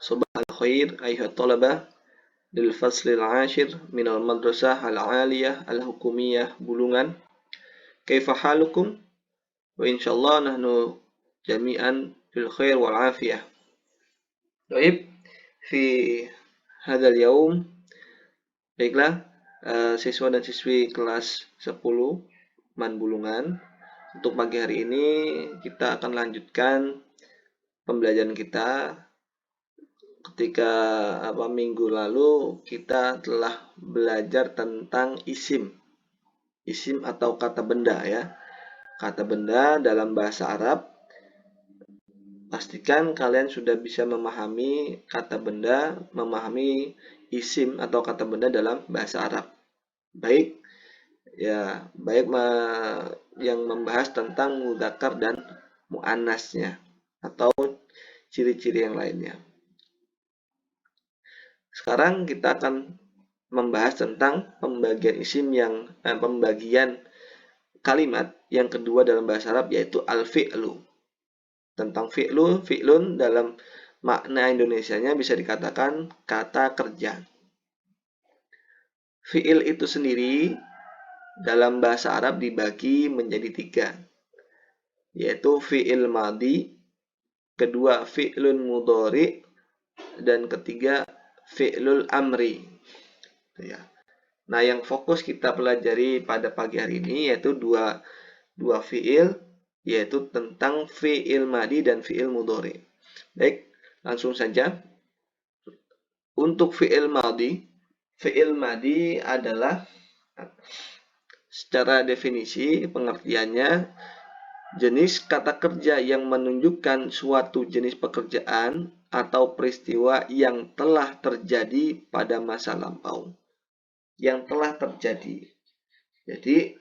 صباح الخير أيها الطلبة للفصل العاشر من المدرسة العالية الحكومية بولونgan. كيف حالكم؟ وإن شاء الله نحن جميعا بالخير والعافية. طيب في هذا اليوم baiklah siswa dan siswi kelas 10 MAN Bulungan, untuk pagi hari ini kita akan lanjutkan pembelajaran kita. Ketika minggu lalu kita telah belajar tentang isim atau kata benda ya. Kata benda dalam bahasa Arab. Pastikan kalian sudah bisa memahami kata benda, memahami isim atau kata benda dalam bahasa Arab. Baik yang membahas tentang mudzakkar dan muannasnya atau ciri-ciri yang lainnya. Sekarang kita akan membahas tentang pembagian isim pembagian kalimat yang kedua dalam bahasa Arab, yaitu al-fi'lu. Tentang fi'lun dalam makna Indonesianya bisa dikatakan kata kerja. Fi'il itu sendiri dalam bahasa Arab dibagi menjadi 3, yaitu fi'il madhi, kedua fi'lun mudhari, dan ketiga fi'lul amri. Ya. Nah, yang fokus kita pelajari pada pagi hari ini yaitu dua fi'il, yaitu tentang fi'il madhi dan fi'il mudhari. Baik, langsung saja. Untuk fi'il madhi adalah secara definisi pengertiannya jenis kata kerja yang menunjukkan suatu jenis pekerjaan atau peristiwa yang telah terjadi pada masa lampau. Yang telah terjadi. Jadi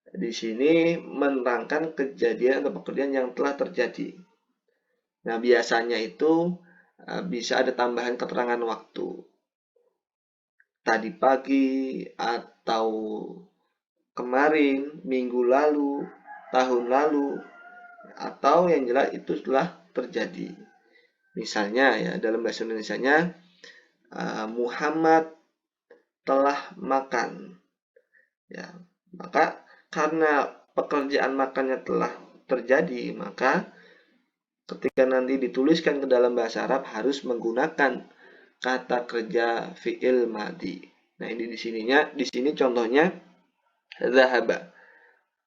di sini menerangkan kejadian atau pekerjaan yang telah terjadi. Nah, biasanya itu bisa ada tambahan keterangan waktu. Tadi pagi, atau kemarin, minggu lalu, tahun lalu, atau yang jelas itu telah terjadi. Misalnya ya, dalam bahasa Indonesianya Muhammad telah makan. Ya, maka karena pekerjaan makannya telah terjadi, maka ketika nanti dituliskan ke dalam bahasa Arab harus menggunakan kata kerja fi'il madhi. Nah, ini di sini contohnya zahaba.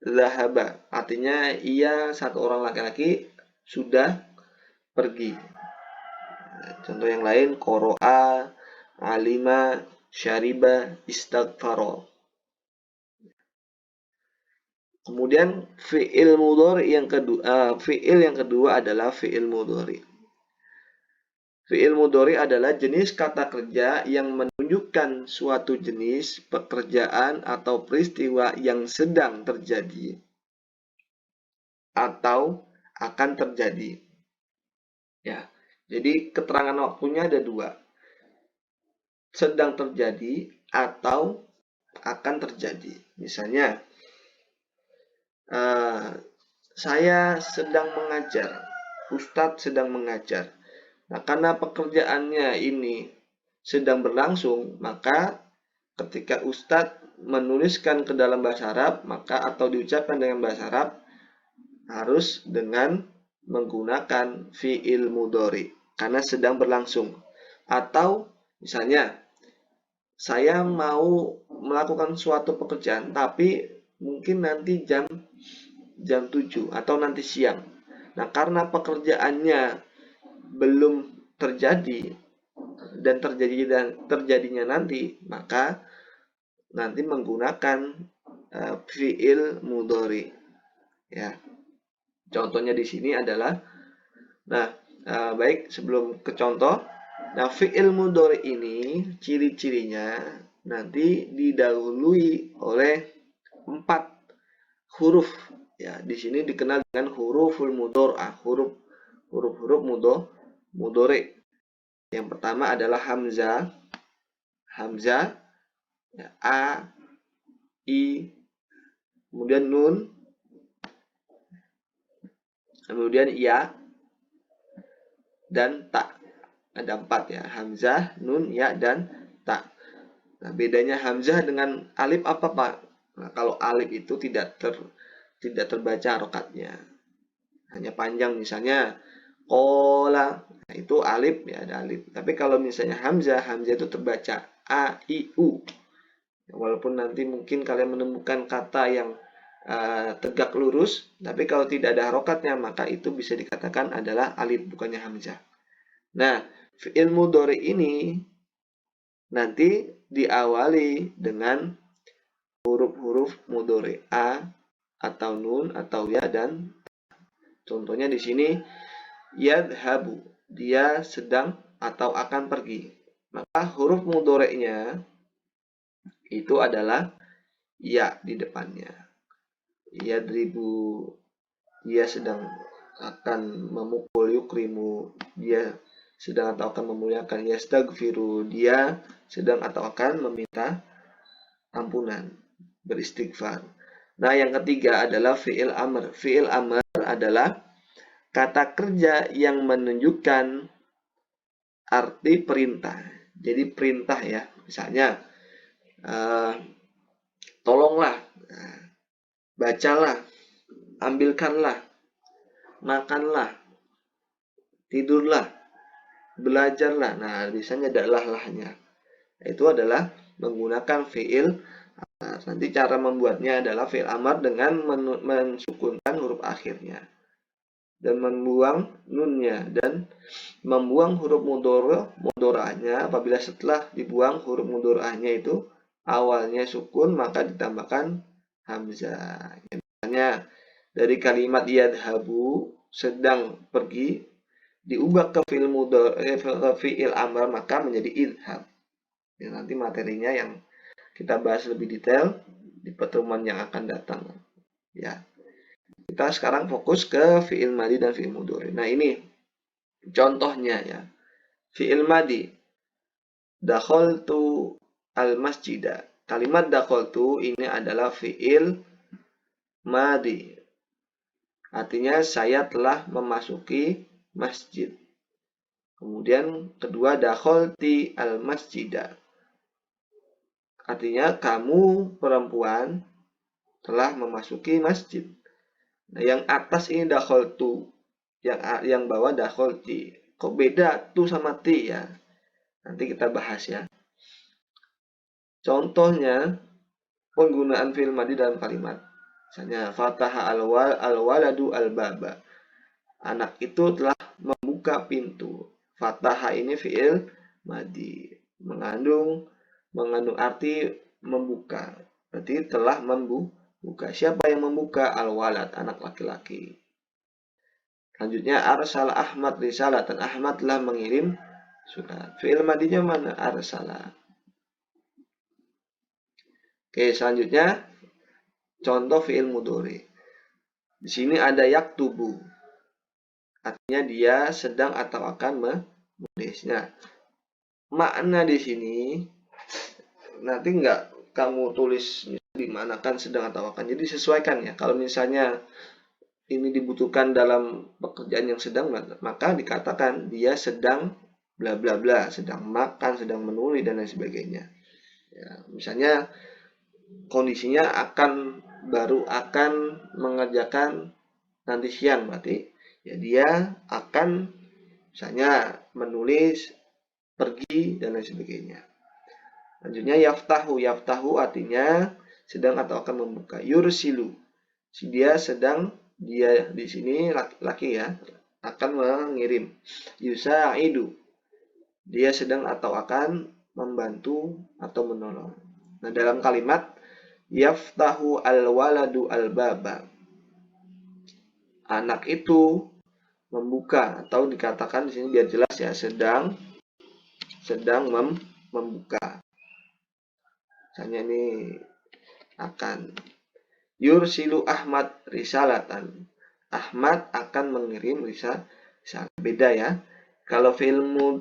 Zahaba artinya ia, satu orang laki-laki, sudah pergi. Contoh yang lain qoro'a, alima, syariba, istaghfara. Kemudian fi'il mudhari yang kedua adalah fi'il mudhari. Fi'il mudhari adalah jenis kata kerja yang menunjukkan suatu jenis pekerjaan atau peristiwa yang sedang terjadi atau akan terjadi. Ya. Jadi keterangan waktunya ada 2. Sedang terjadi atau akan terjadi. Misalnya saya sedang mengajar, Ustadz sedang mengajar. Nah, karena pekerjaannya ini sedang berlangsung, maka ketika Ustadz menuliskan ke dalam bahasa Arab, maka atau diucapkan dengan bahasa Arab harus dengan menggunakan fi'il mudhari karena sedang berlangsung. Atau misalnya saya mau melakukan suatu pekerjaan tapi mungkin nanti jam 7 atau nanti siang. Nah, karena pekerjaannya belum terjadi dan terjadinya nanti, maka nanti menggunakan fi'il mudhari. Ya. Contohnya di sini adalah baik, sebelum ke contoh. Nah, fi'il mudhari ini ciri-cirinya nanti didahului oleh 4 huruf. Ya, di sini dikenal dengan huruful mudhari'ah, huruf mudhari. Yang pertama adalah hamzah, ya, a, i, kemudian nun, kemudian ya, dan ta. Ada 4 ya, hamzah, nun, ya, dan ta. Nah, bedanya hamzah dengan alif apa, Pak? Nah, kalau alif itu tidak terbaca harokatnya, hanya panjang, misalnya kola, nah, itu alif ya, ada alif. Tapi kalau misalnya hamzah, hamzah itu terbaca a, i, u. Walaupun nanti mungkin kalian menemukan kata yang tegak lurus, tapi kalau tidak ada harokatnya, maka itu bisa dikatakan adalah alif, bukannya hamzah. Nah, fi'il mudhari ini nanti diawali dengan huruf-huruf mudhari a atau nun atau ya, dan contohnya di sini yadhabu, dia sedang atau akan pergi. Maka huruf mudhari'nya itu adalah ya di depannya. Yadribu, dia sedang akan memukul, yukrimu, dia sedang atau akan memuliakan, yastaghfiru, dia sedang atau akan meminta ampunan, beristighfar. Nah, yang ketiga adalah fi'il amr. Fi'il amr adalah kata kerja yang menunjukkan arti perintah. Jadi perintah ya, misalnya tolonglah, bacalah, ambilkanlah, makanlah, tidurlah, belajarlah. Nah, biasanya ada lah-lahnya. Itu adalah menggunakan fi'il. Nah, nanti cara membuatnya adalah fi'il amar dengan mensukunkan huruf akhirnya dan membuang nunnya, dan membuang huruf mudoranya. Apabila setelah dibuang huruf mudoranya itu awalnya sukun, maka ditambahkan hamzah. Misalnya dari kalimat yadhabu, sedang pergi, diubah ke fi'il amar, maka menjadi idhab. Ya, nanti materinya yang kita bahas lebih detail di pertemuan yang akan datang. Ya, kita sekarang fokus ke fi'il madi dan fi'il mudhari. Nah, ini contohnya ya. Fi'il madi, dakhaltu al-masjida. Kalimat dakhaltu ini adalah fi'il madi. Artinya saya telah memasuki masjid. Kemudian kedua, dakhalti al-masjida. Artinya kamu perempuan telah memasuki masjid. Nah, yang atas ini dakhaltu, yang bawah dakhalti. Kok beda tu sama ti ya? Nanti kita bahas ya. Contohnya penggunaan fi'il madi dalam kalimat. Misalnya fataha al-waladu al-baba. Anak itu telah membuka pintu. Fataha ini fi'il madi, mengandung arti membuka. Berarti telah membuka. Siapa yang membuka? Al-walad, anak laki-laki. Selanjutnya arsala Ahmad risalatan. Ahmad telah mengirim surat. Fi'il madinya mana? Arsala. Oke, selanjutnya contoh fi'il mudhari. Di sini ada yaktubu. Artinya dia sedang atau akan menulis. Nah, makna di sini nanti nggak kamu tulis dimanakan sedang atau akan. Jadi sesuaikan ya. Kalau misalnya ini dibutuhkan dalam pekerjaan yang sedang, maka dikatakan dia sedang bla bla bla, sedang makan, sedang menulis, dan lain sebagainya. Ya, misalnya kondisinya baru akan mengerjakan nanti siang, berarti ya dia akan misalnya menulis, pergi, dan lain sebagainya. Selanjutnya yaftahu artinya sedang atau akan membuka. Yursilu, dia di sini laki-laki ya, akan mengirim. Yusaidu, dia sedang atau akan membantu atau menolong. Nah, dalam kalimat yaftahu al-waladu al-baba, anak itu membuka, atau dikatakan di sini biar jelas ya, sedang membuka. Misalnya ini akan yursilu Ahmad risalatan. Ahmad akan mengirim risalah. Beda ya. Kalau fi'il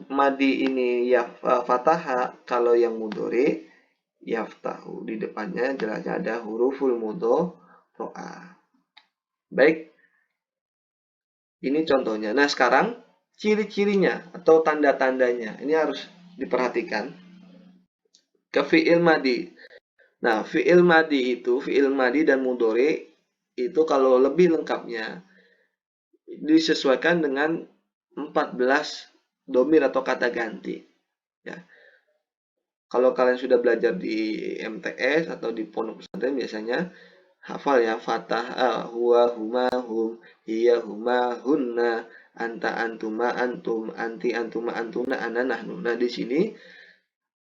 madi ini ya fataha, kalau yang mudhari yaftahu. Di depannya jelasnya ada huruful mudhari'ah. Baik. Ini contohnya. Nah, sekarang ciri-cirinya atau tanda-tandanya. Ini harus diperhatikan. Ke fi'il madi. Nah, fi'il madi itu, fi'il madi dan mudhari itu kalau lebih lengkapnya disesuaikan dengan 14 domir atau kata ganti. Ya. Kalau kalian sudah belajar di MTS atau di pondok pesantren biasanya hafal ya, fatah, huwa, huma, hum, hiya, huma, hunna, anta, antuma, antum, anti, antuma, antuna, ana, nahnu. Nah, di sini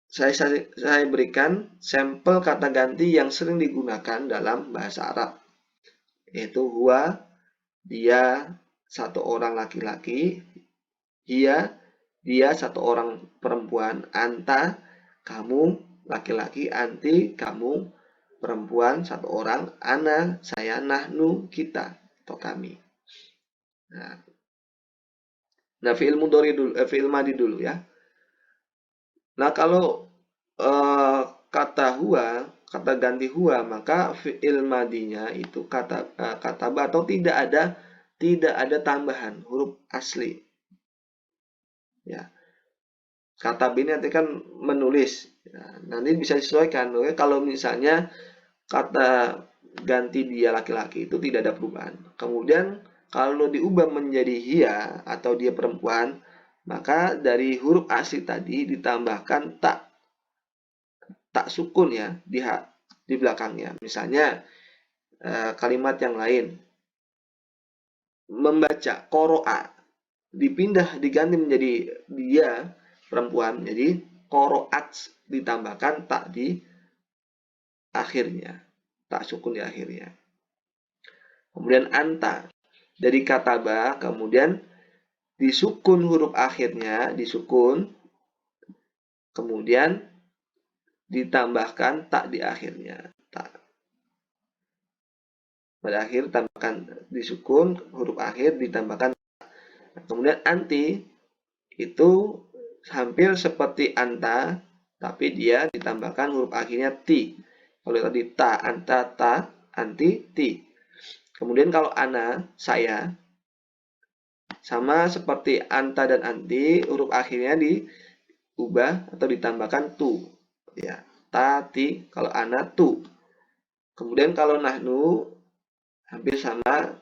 saya berikan sampel kata ganti yang sering digunakan dalam bahasa Arab, yaitu huwa, dia, satu orang laki-laki, hiya, dia, satu orang perempuan, anta, kamu, laki-laki, anti, kamu, perempuan, satu orang, ana, saya, nahnu, kita, atau kami. Nah, fi'il mudhari dulu, fi'il madi dulu ya. Nah, kalau kata huwa, kata ganti huwa, maka fi'il madinya itu kataba atau tidak ada tambahan huruf asli. Ya. Katab ini nanti kan menulis. Ya, nanti bisa disesuaikan. Oke, kalau misalnya kata ganti dia laki-laki itu tidak ada perubahan. Kemudian kalau diubah menjadi hia atau dia perempuan, maka dari huruf asli tadi ditambahkan tak sukun ya di belakangnya. Misalnya kalimat yang lain, membaca qoro'a diganti menjadi dia perempuan, jadi qoro'at ditambahkan tak di akhirnya, tak sukun di akhirnya. Kemudian anta dari kataba, kemudian disukun huruf akhirnya, disukun, kemudian ditambahkan tak di akhirnya. Tak. Pada akhir tambahkan disukun huruf akhir ditambahkan. Kemudian anti itu hampir seperti anta, tapi dia ditambahkan huruf akhirnya ti. Kalau tadi ta, anta, ta, anti, ti. Kemudian kalau ana, saya, sama seperti anta dan anti, huruf akhirnya diubah atau ditambahkan tu. Ya, ta, ti, kalau ana, tu. Kemudian kalau nahnu, hampir sama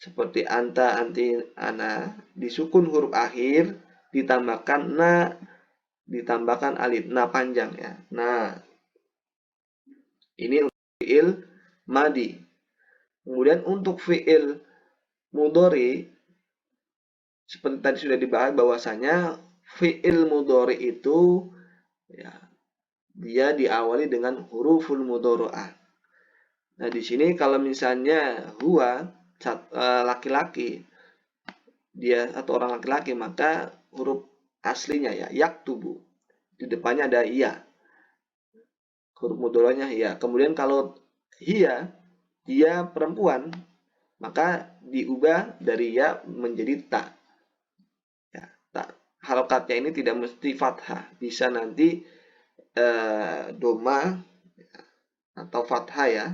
seperti anta, anti, ana, disukun huruf akhir, ditambahkan na, ditambahkan alif, na panjang ya. Nah, ini fi'il madi. Kemudian untuk fi'il mudhari, seperti tadi sudah dibahas bahwasanya fi'il mudhari itu ya, dia diawali dengan huruful mudhari'ah. Nah, di sini kalau misalnya huwa laki-laki, dia atau orang laki-laki, maka huruf aslinya ya yaktubu. Di depannya ada iya. Huruf mudhari'nya iya. Kemudian kalau hiya, dia perempuan, maka diubah dari ya menjadi ta. Ya, ta. Harokatnya ini tidak mesti fathah, bisa nanti doma atau fathah ya.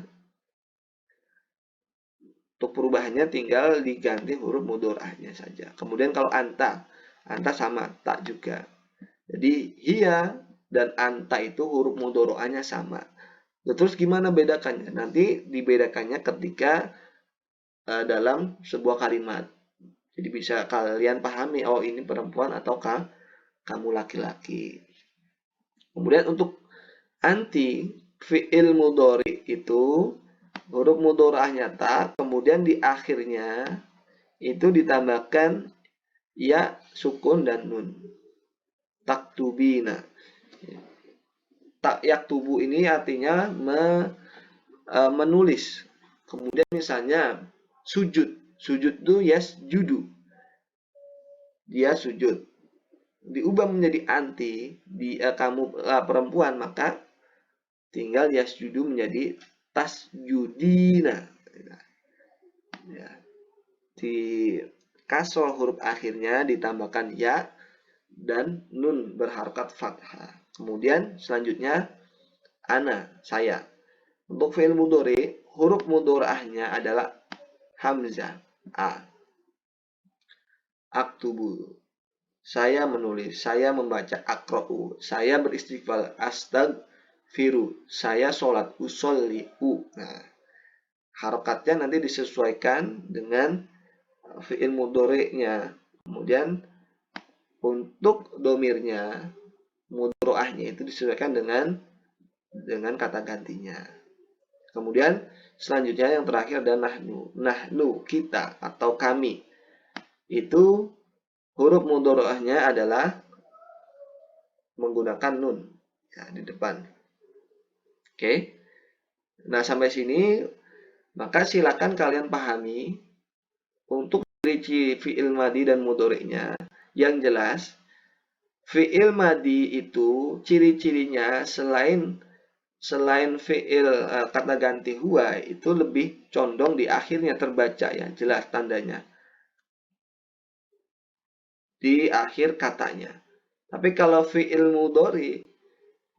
Untuk perubahannya tinggal diganti huruf mudhari'ahnya saja. Kemudian kalau anta sama tak juga. Jadi hiya dan anta itu huruf mudhari'ahnya sama. Terus gimana bedakannya? Nanti dibedakannya ketika dalam sebuah kalimat. Jadi bisa kalian pahami, oh ini perempuan ataukah kamu laki-laki. Kemudian untuk anti fi'il mudhari itu huruf mudhari'ahnya ta, kemudian di akhirnya itu ditambahkan ya, sukun dan nun. Taktubina. Tak yaktubu ini artinya menulis. Kemudian misalnya sujud. Sujud itu yasjudu. Dia sujud. Diubah menjadi anti di kamu perempuan, maka tinggal yasjudu menjadi tasjudina. Ya. Di kasroh huruf akhirnya ditambahkan ya dan nun berharokat fathah. Kemudian selanjutnya ana, saya. Untuk fi'il mudhari, huruf mudhari'ahnya adalah hamzah, a. Aktubu. saya menulis, saya membaca, akra'u, saya beristighfar, astagfiru, saya sholat, usolli'u. Nah, harokatnya nanti disesuaikan dengan fi'il mudhari'nya. Kemudian untuk domirnya, mudhari'ahnya itu disesuaikan dengan kata gantinya. Kemudian selanjutnya yang terakhir adalah nahnu. Nahnu, kita atau kami. Itu huruf mudhari'ahnya adalah menggunakan nun ya, di depan. Oke. Nah, sampai sini maka silakan kalian pahami untuk ciri-ciri fi'il madi dan mudhari'nya. Yang jelas, fi'il madi itu ciri-cirinya selain fi'il kata ganti huwa itu lebih condong di akhirnya terbaca ya, jelas tandanya di akhir katanya. Tapi kalau fi'il mudhari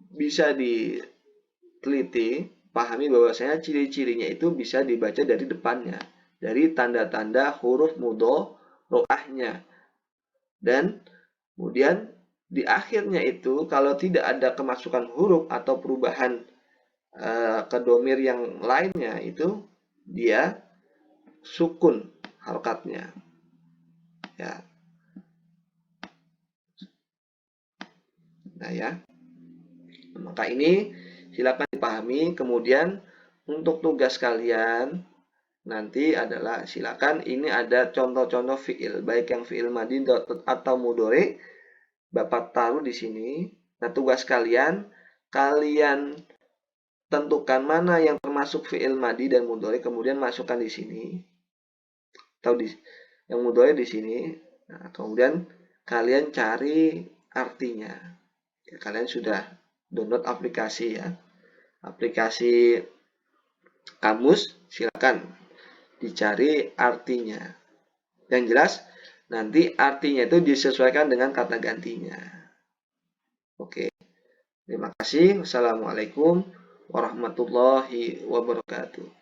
bisa diteliti, pahami bahwasanya ciri-cirinya itu bisa dibaca dari depannya, dari tanda-tanda huruf mudhari'ahnya. Dan kemudian di akhirnya itu kalau tidak ada kemasukan huruf atau perubahan ke domir yang lainnya, itu dia sukun harokatnya ya. Nah ya, maka ini silakan dipahami. Kemudian untuk tugas kalian nanti adalah silakan ini ada contoh-contoh fiil, baik yang fiil madi atau mudhari, Bapak taruh di sini. Nah, tugas kalian tentukan mana yang termasuk fiil madi dan mudhari, kemudian masukkan di sini. Atau yang mudhari di sini. Nah, kemudian kalian cari artinya. Ya, kalian sudah download aplikasi ya. Aplikasi kamus, silakan dicari artinya. Yang jelas nanti artinya itu disesuaikan dengan kata gantinya. Oke. Terima kasih. Wassalamualaikum warahmatullahi wabarakatuh.